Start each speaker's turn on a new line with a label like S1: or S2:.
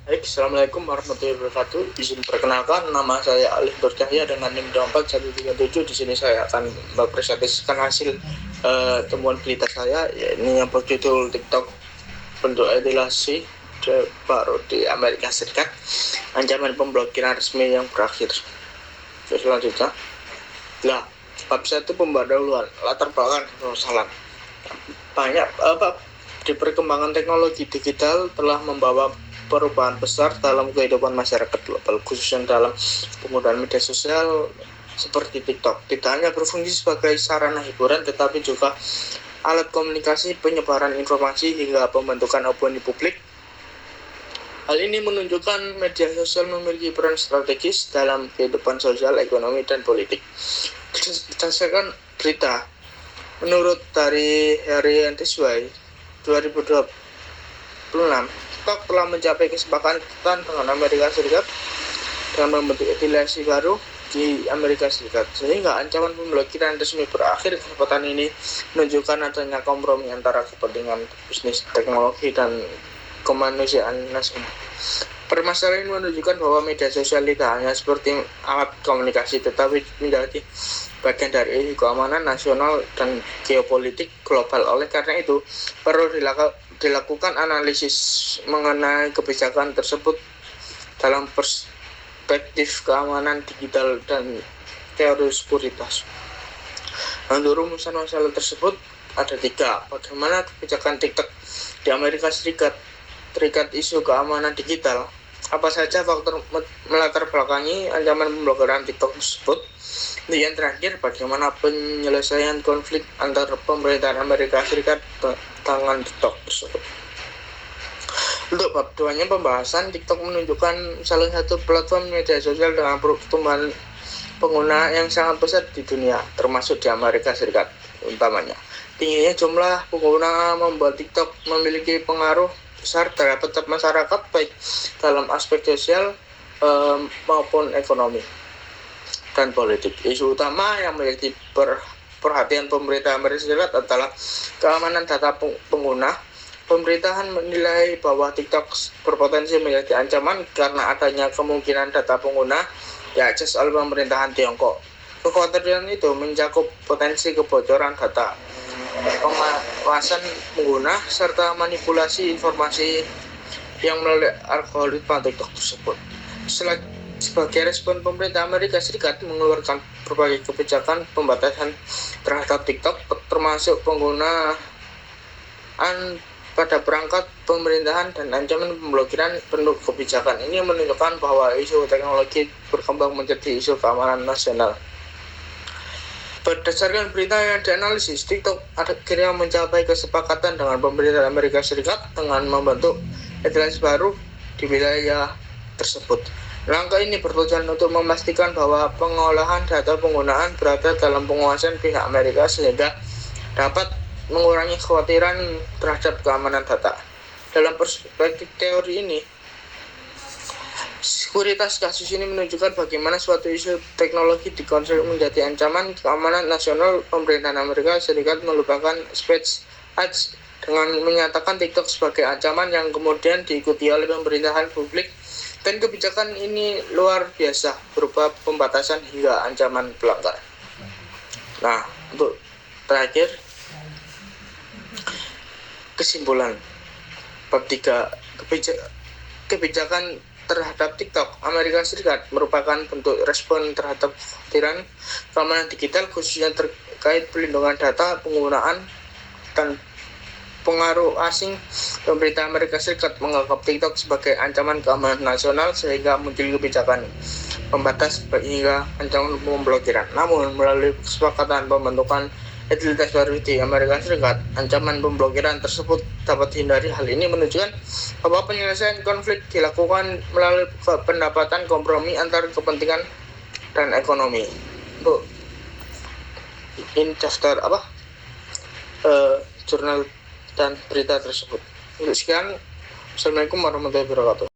S1: Baik, Assalamualaikum warahmatullahi wabarakatuh. Izin perkenalkan, nama saya Alif Nur Cahya dengan NIM 24137. Di sini saya akan mempresentasikan hasil temuan berita saya, ini yang berjudul TikTok bentuk edulasi baru di Amerika Serikat, ancaman pemblokiran resmi yang berakhir. Selanjutnya, bab 1 pemberdayaan latar belakang permasalahan. Banyak di perkembangan teknologi digital telah membawa perubahan besar dalam kehidupan masyarakat global, khususnya dalam penggunaan media sosial seperti TikTok. Tidak hanya berfungsi sebagai sarana hiburan, tetapi juga alat komunikasi, penyebaran informasi, hingga pembentukan opini publik. Hal ini menunjukkan media sosial memiliki peran strategis dalam kehidupan sosial, ekonomi, dan politik. Berdasarkan berita, menurut dari Harry and Tisway 2026, TikTok telah mencapai kesepakatan dengan Amerika Serikat dengan membentuk edulasi baru di Amerika Serikat, sehingga ancaman pemblokiran resmi berakhir. Kesepakatan ini menunjukkan adanya kompromi antara kepentingan bisnis, teknologi, dan kemanusiaan nasional. Permasalahan ini menunjukkan bahwa media sosial tidak hanya seperti alat komunikasi, tetapi menjadi bagian dari keamanan nasional dan geopolitik global. Oleh karena itu, perlu dilakukan analisis mengenai kebijakan tersebut dalam perspektif keamanan digital dan teori sekuritas. Untuk rumusan masalah tersebut ada 3. Bagaimana kebijakan TikTok di Amerika Serikat terikat isu keamanan digital? Apa saja faktor melatar belakangi ancaman pemblokiran TikTok tersebut? Yang terakhir, bagaimana penyelesaian konflik antara pemerintahan Amerika Serikat dengan TikTok tersebut? Untuk bab 2-nya pembahasan, TikTok menunjukkan salah satu platform media sosial dengan pertumbuhan pengguna yang sangat besar di dunia, termasuk di Amerika Serikat utamanya. Tingginya jumlah pengguna membuat TikTok memiliki pengaruh besar terhadap masyarakat, baik dalam aspek sosial maupun ekonomi dan politik. Isu utama yang menjadi perhatian pemerintah Amerika Serikat adalah keamanan data pengguna. Pemerintahan menilai bahwa TikTok berpotensi menjadi ancaman karena adanya kemungkinan data pengguna diakses oleh pemerintahan Tiongkok. Kekhawatiran itu mencakup potensi kebocoran data, pengawasan pengguna, serta manipulasi informasi yang melalui algoritma TikTok tersebut. Sebagai respon, pemerintah Amerika Serikat mengeluarkan berbagai kebijakan pembatasan terhadap TikTok, termasuk penggunaan pada perangkat pemerintahan dan ancaman pemblokiran. Bentuk kebijakan ini menunjukkan bahwa isu teknologi berkembang menjadi isu keamanan nasional. Berdasarkan berita yang dianalisis, TikTok akhirnya mencapai kesepakatan dengan pemerintah Amerika Serikat dengan membentuk edulasi baru di wilayah tersebut. Langkah ini bertujuan untuk memastikan bahwa pengolahan data penggunaan berada dalam penguasaan pihak Amerika, sehingga dapat mengurangi kekhawatiran terhadap keamanan data. Dalam perspektif teori ini, sekuritas kasus ini menunjukkan bagaimana suatu isu teknologi dikonstruksi menjadi ancaman keamanan nasional. Pemerintahan Amerika Serikat melupakan Speech Act dengan menyatakan TikTok sebagai ancaman yang kemudian diikuti oleh pemerintahan publik, dan kebijakan ini luar biasa berupa pembatasan hingga ancaman pelanggar. Nah, untuk terakhir, kesimpulan bab 3, kebijakan terhadap TikTok Amerika Serikat merupakan bentuk respon terhadap kekhawatiran keamanan digital, khususnya terkait pelindungan data penggunaan dan pengaruh asing. Pemerintah Amerika Serikat menganggap TikTok sebagai ancaman keamanan nasional, sehingga muncul kebijakan pembatas hingga ancaman pemblokiran. Namun, melalui kesepakatan pembentukan edulasi baru di Amerika Serikat, ancaman pemblokiran tersebut dapat dihindari. Hal ini menunjukkan bahwa penyelesaian konflik dilakukan melalui pendapatan kompromi antara kepentingan dan ekonomi. Untuk in daftar jurnal dan berita tersebut. Untuk sekian, Assalamualaikum warahmatullahi wabarakatuh.